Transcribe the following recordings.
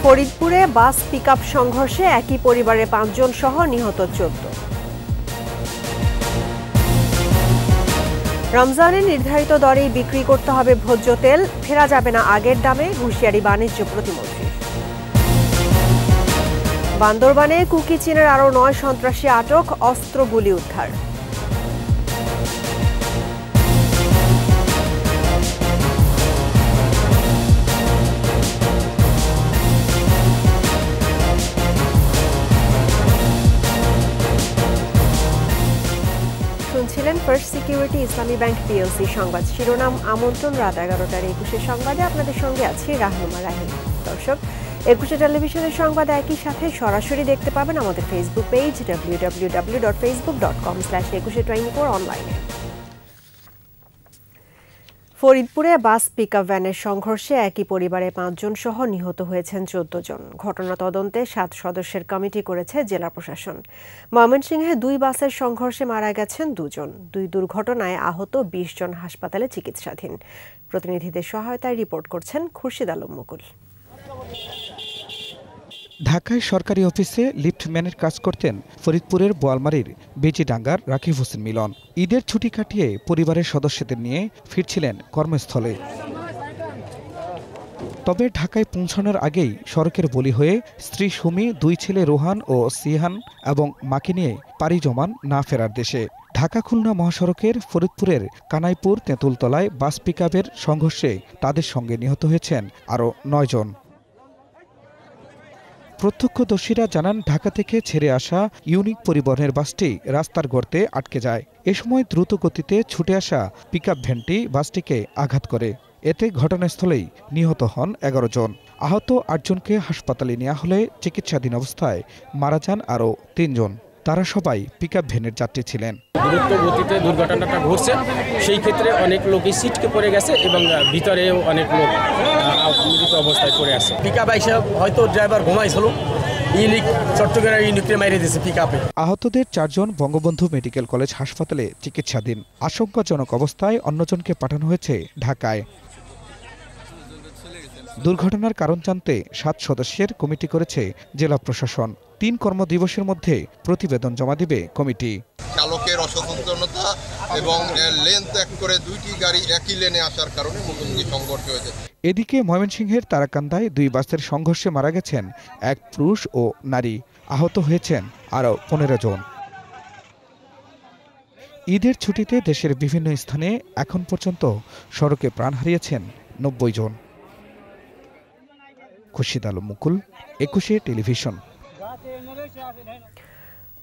ফরিদপুরে বাস পিকআপ সংঘর্ষে একই পরিবারের ৫ জন সহ নিহত ১৪। রমজানে নির্ধারিত দরেই বিক্রি করতে হবে ভোজ্য তেল, ফেরা যাবে না আগের দামে, হুঁশিয়ারি বাণিজ্য প্রতিমন্ত্রী। বান্দরবানে কুকি চীনের আরও ৯ সন্ত্রাসী আটক, অস্ত্র গুলি উদ্ধার। শুনছিলেন ফার্স্ট সিকিউরিটি ইসলামী ব্যাংক পিএলসি সংবাদ শিরোনাম। আমন্ত্রণ রাত ১১টার ২১শে সংবাদে আপনাদের সঙ্গে আছি রাহনুমা রাহিম। দর্শক, ২১শে টেলিভিশনের সংবাদ একই সাথে সরাসরি দেখতে পাবেন আমাদের ফেসবুক পেজ www.facebook.com/2124 অনলাইনে। ফরিদপুরে বাস পিকআপ ভ্যানের সংঘর্ষে একই পরিবারের ৫ জন সহ নিহত হয়েছেন ১৪ জন। ঘটনা তদন্তে ৭ সদস্যের কমিটি করেছে জেলা প্রশাসন। ময়মনসিংহে ২ বাসের সংঘর্ষে মারা গেছেন ২ জন। দুই দুর্ঘটনায় আহত ২০ জন হাসপাতালে চিকিৎসাধীন। প্রতিনিধিদের সহায়তায় রিপোর্ট করছেন খুরশিদ আলম মুকুল। ঢাকায় সরকারি অফিসে লিফটম্যানের কাজ করতেন ফরিদপুরের বোয়ালমারীর বেজিডাঙ্গার রাকিব হোসেন মিলন। ঈদের ছুটি কাটিয়ে পরিবারের সদস্যদের নিয়ে ফিরছিলেন কর্মস্থলে। তবে ঢাকায় পৌঁছানোর আগেই সড়কের বলি হয়ে স্ত্রী সুমি, ২ ছেলে রোহান ও সিহান এবং মাকে নিয়ে পাড়ি জমান না ফেরার দেশে। ঢাকা খুলনা মহাসড়কের ফরিদপুরের কানাইপুর তেঁতুলতলায় বাস পিকআপের সংঘর্ষে তাদের সঙ্গে নিহত হয়েছেন আরও ৯ জন। প্রত্যক্ষদর্শীরা জানান, ঢাকা থেকে ছেড়ে আসা ইউনিক পরিবহনের বাসটি রাস্তার গর্তে আটকে যায়। এ সময় দ্রুত গতিতে ছুটে আসা পিকআপ ভ্যানটি বাসটিকে আঘাত করে। এতে ঘটনাস্থলেই নিহত হন ১১ জন। আহত ৮ জনকে হাসপাতালে নেওয়া হলে চিকিৎসাধীন অবস্থায় মারা যান আরও 3 জন। তারা সবাই পিকআপ ভ্যানের যাত্রী ছিলেন। দ্রুত গতিতে দুর্ঘটনাটা ঘটছে, সেই ক্ষেত্রে অনেক লোকই সিটকে পড়ে গেছে এবং ভিতরেও অনেক লোক মৃত অবস্থায় পড়ে আছে। পিকআপ আইসা হয়তো ড্রাইভার ঘুমাইছিল, চট্টগ্রামের ইউনিটে মাইরে দিয়েছে পিকআপে। আহতদের 4 জন বঙ্গবন্ধু মেডিকেল কলেজ হাসপাতালে চিকিৎসাধীন। আশঙ্কাজনক অবস্থায় অন্যজনকে পাঠানো হয়েছে ঢাকায়। দুর্ঘটনার কারণ জানতে 7 সদস্যের কমিটি করেছে জেলা প্রশাসন। 3 কর্মদিবসের মধ্যে প্রতিবেদন জমা দিবে কমিটি। চালকের অসচেতনতা এবং লেন ত্যাগ করে 2টি গাড়ি একই লেনে আসার কারণে মুখোমুখি সংঘর্ষ হয়েছে। এদিকে ময়মনসিংহের তারাকান্দায় 2 বাসের সংঘর্ষে মারা গেছেন 1 পুরুষ ও নারী। আহত হয়েছেন আরও 15 জন। ঈদের ছুটিতে দেশের বিভিন্ন স্থানে এখন পর্যন্ত সড়কে প্রাণ হারিয়েছেন 90 জন। খুরশিদ আলম মুকুল, ২১শে টেলিভিশন।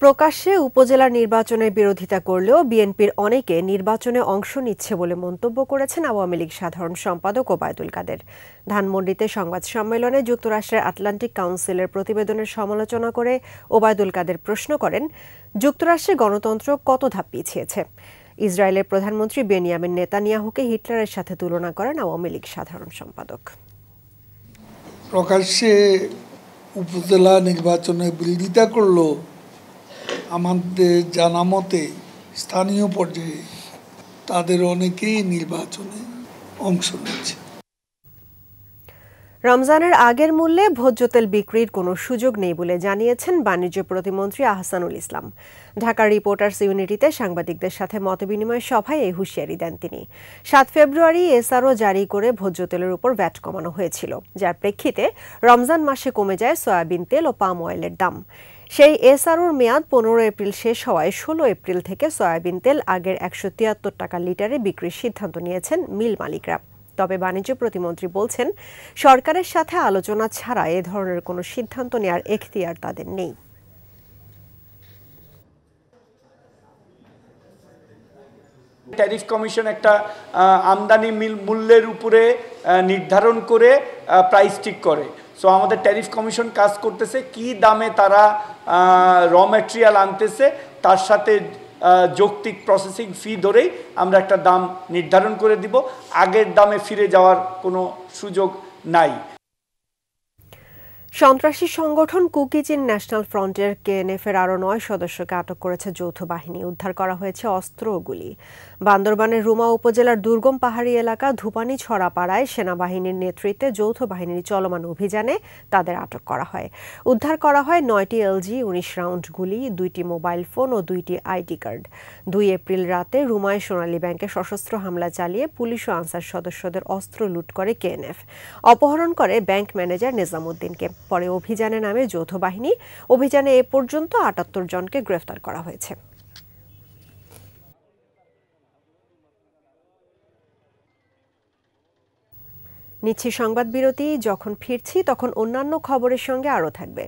প্রকাশ্যে উপজেলা নির্বাচনের বিরোধিতা করলেও বিএনপির অনেকে নির্বাচনে অংশ নিচ্ছে বলে মন্তব্য করেছেন আওয়ামী লীগ সাধারণ সম্পাদক ওবায়দুল কাদের। ধানমন্ডিতে সংবাদ সম্মেলনে যুক্তরাষ্ট্রের আটলান্টিক কাউন্সিলের প্রতিবেদনের সমালোচনা করে ওবায়দুল কাদের প্রশ্ন করেন, যুক্তরাষ্ট্রে গণতন্ত্র কত ধাপ পিছিয়েছে? ইসরায়েলের প্রধানমন্ত্রী বেনিয়ামিন নেতানিয়াহুকে হিটলারের সাথে তুলনা করেন আওয়ামী লীগ সাধারণ সম্পাদক। প্রকাশ্যে উপজেলা নির্বাচনে বিরোধিতা করলো আমাদের জানা মতে স্থানীয় পর্যায়ে তাদের অনেকেই নির্বাচনে অংশ নিচ্ছে। রমজানের আগের মূল্যে ভোজ্য তেল বিক্রির কোনো সুযোগ নেই বলে জানিয়েছেন বাণিজ্য প্রতিমন্ত্রী আহসানুল ইসলাম। ঢাকার রিপোর্টার্স ইউনিটিতে সাংবাদিকদের সাথে মতবিনিময় সভায় এই হুঁশিয়ারি দেন তিনি। 7 ফেব্রুয়ারি এসআরও জারি করে ভোজ্য তেলের উপর ভ্যাট কমানো হয়েছিল, যার প্রেক্ষিতে রমজান মাসে কমে যায় সয়াবিন তেল ও পাম অয়েলের দাম। সেই এসআরওর মেয়াদ 15 এপ্রিল শেষ হওয়ায় 16 এপ্রিল থেকে সয়াবিন তেল আগের 173 টাকা লিটারে বিক্রির সিদ্ধান্ত নিয়েছেন মিল মালিকরা। তবে বাণিজ্য প্রতিমন্ত্রী বলছেন, সরকারের সাথে আলোচনা ছাড়া এ ধরনের কোনো সিদ্ধান্ত নেওয়ার এখতিয়ার তাদের নেই। ট্যারিফ কমিশন একটা আমদানি মূল্যের উপরে নির্ধারণ করে প্রাইস ঠিক করে। সো আমাদের ট্যারিফ কমিশন কাজ করতেছে, কি দামে তারা র ম্যাটেরিয়াল আনতেছে তার সাথে যৌক্তিক প্রসেসিং ফি ধরেই আমরা একটা দাম নির্ধারণ করে দিব। আগের দামে ফিরে যাওয়ার কোনো সুযোগ নাই। সন্ত্রাসী সংগঠন কুকি-চীন ন্যাশনাল ফ্রন্টের কেএনএফ-এর আরও 9 সদস্যকে আটক করেছে যৌথ বাহিনী। উদ্ধার করা হয়েছে অস্ত্র ও গুলি। বান্দরবানের রুমা উপজেলার দুর্গম পাহাড়ি এলাকা ধুপানি ছড়াপাড়ায় সেনাবাহিনীর নেতৃত্বে যৌথ বাহিনীর চলমান অভিযানে তাদের আটক করা হয়। উদ্ধার করা হয় 9টি এলজি, 19 রাউন্ড গুলি, 2টি মোবাইল ফোন ও 2টি আইডি কার্ড। 2 এপ্রিল রাতে রুমায় সোনালী ব্যাংকে সশস্ত্র হামলা চালিয়ে পুলিশ ও আনসার সদস্যদের অস্ত্র লুট করে কেএনএফ। অপহরণ করে ব্যাংক ম্যানেজার নিজামুদ্দিনকে। পরে অভিযানে নামে যৌথ বাহিনী। অভিযানে এ পর্যন্ত 78 জনকে গ্রেফতার করা হয়েছে। নিচ্ছি সংবাদ বিরতি। যখন ফিরছি তখন অন্যান্য খবরের সঙ্গে আরও থাকবে।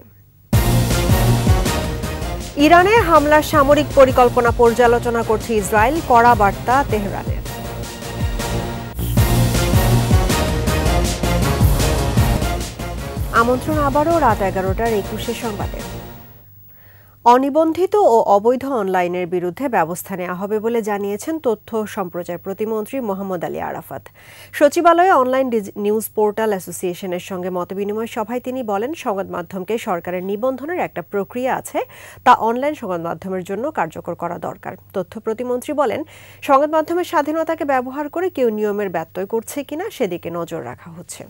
ইরানে হামলার সামরিক পরিকল্পনা পর্যালোচনা করছে ইসরায়েল, কড়া বার্তা তেহরানের। আমন্ত্রণ আবারও রাত 11টার 21 সংবাদে। অনিবন্ধিত ও অবৈধ অনলাইনের বিরুদ্ধে ব্যবস্থা নেওয়া হবে বলে জানিয়েছেন তথ্য সম্প্রচার প্রতিমন্ত্রী মোহাম্মদ আলী আরাফাত। সচিবালয়ে অনলাইন নিউজ পোর্টাল অ্যাসোসিয়েশনের সঙ্গে মতবিনিময় সভায় তিনি বলেন, সংবাদ মাধ্যমকে সরকারের নিবন্ধনের একটা প্রক্রিয়া আছে, তা অনলাইন সংবাদ মাধ্যমের জন্য কার্যকর করা দরকার। তথ্য প্রতিমন্ত্রী বলেন, সংবাদ মাধ্যমের স্বাধীনতাকে ব্যবহার করে কেউ নিয়মের ব্যত্যয় করছে কিনা সেদিকে নজর রাখা হচ্ছে।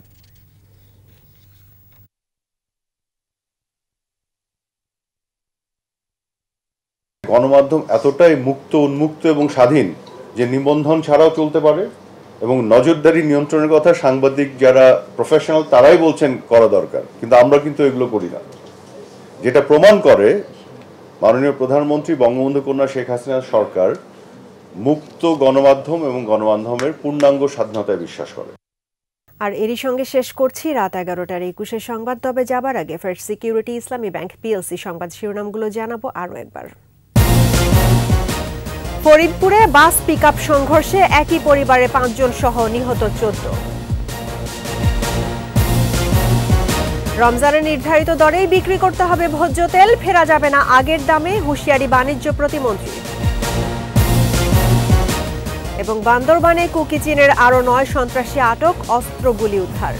গণমাধ্যম এতটাই মুক্ত, উন্মুক্ত এবং স্বাধীন যে নিবন্ধন ছাড়াও চলতে পারে এবং নজরদারি নিয়ন্ত্রণের কথা সাংবাদিক যারা প্রফেশনাল তারাই বলছেন করা দরকার, কিন্তু আমরা কিন্তু এগুলো করি না। যেটা প্রমাণ করে মাননীয় প্রধানমন্ত্রী বঙ্গবন্ধু কন্যা শেখ হাসিনার সরকার মুক্ত গণমাধ্যম এবং গণমাধ্যমের পূর্ণাঙ্গ স্বাধীনতায় বিশ্বাস করে। আর এরই সঙ্গে শেষ করছি রাত 11টার 21 সংবাদ। তবে যাবার আগে ফার্স্ট সিকিউরিটি ইসলামী ব্যাংক পিএলসি সংবাদ শিরোনামগুলো জানাবো আরও একবার। ফরিদপুরে বাস পিকআপ সংঘর্ষে একই পরিবারে 5 জন সহ নিহত 14। রমজানে নির্ধারিত দরেই বিক্রি করতে হবে ভোজ্য তেল, ফেরা যাবে না আগের দামে, হুঁশিয়ারি বাণিজ্য প্রতিমন্ত্রী। এবং বান্দরবানে কুকি-চীনের আরও 9 সন্ত্রাসী আটক, অস্ত্রগুলি উদ্ধার।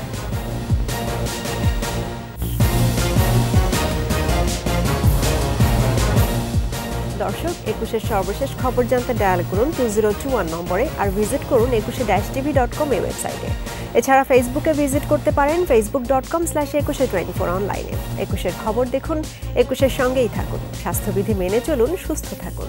দর্শক, 21-এর সর্বশেষ খবর জানতে ডায়াল করুন 2021 নম্বরে, আর ভিজিট করুন 21-tv.com এই ওয়েবসাইটে। এছাড়া ফেসবুকে ভিজিট করতে পারেন facebook.com/2124 অনলাইনে। 21-এর খবর দেখুন, 21-এর সঙ্গেই থাকুন। স্বাস্থ্যবিধি মেনে চলুন, সুস্থ থাকুন।